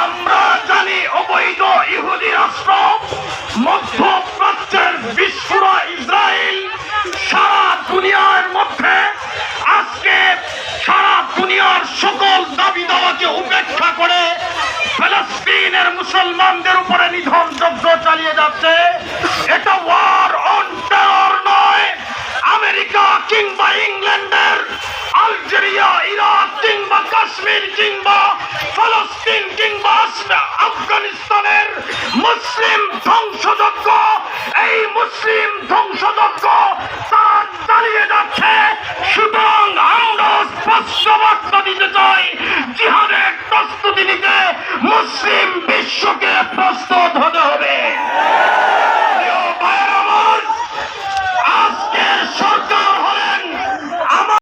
আমরা জানি অবৈধ ইহুদি রাষ্ট্র মধ্যপ্রাচ্যের বিশ্বরা ইসরায়েল সারা দুনিয়ার মধ্যে আজকে সারা দুনিয়ার সকল দাবি দাওয়াকে উপেক্ষা করে ফিলিস্তিনের মুসলমানদের উপরে নিধন যজ্ঞ চালিয়ে যাচ্ছে। এটা ওয়ার অন টেরর নয়। আমেরিকা কিংবা ইংল্যান্ডের, আলজেরিয়া, ইরাক কিংবা কাশ্মীর কিংবা ফলস্তিন কিংবা আফগানিস্তানের মুসলিম ধ্বংসযজ্ঞ, এই মুসলিম ধ্বংসযজ্ঞ তারা চালিয়ে যাচ্ছে। সুতরাং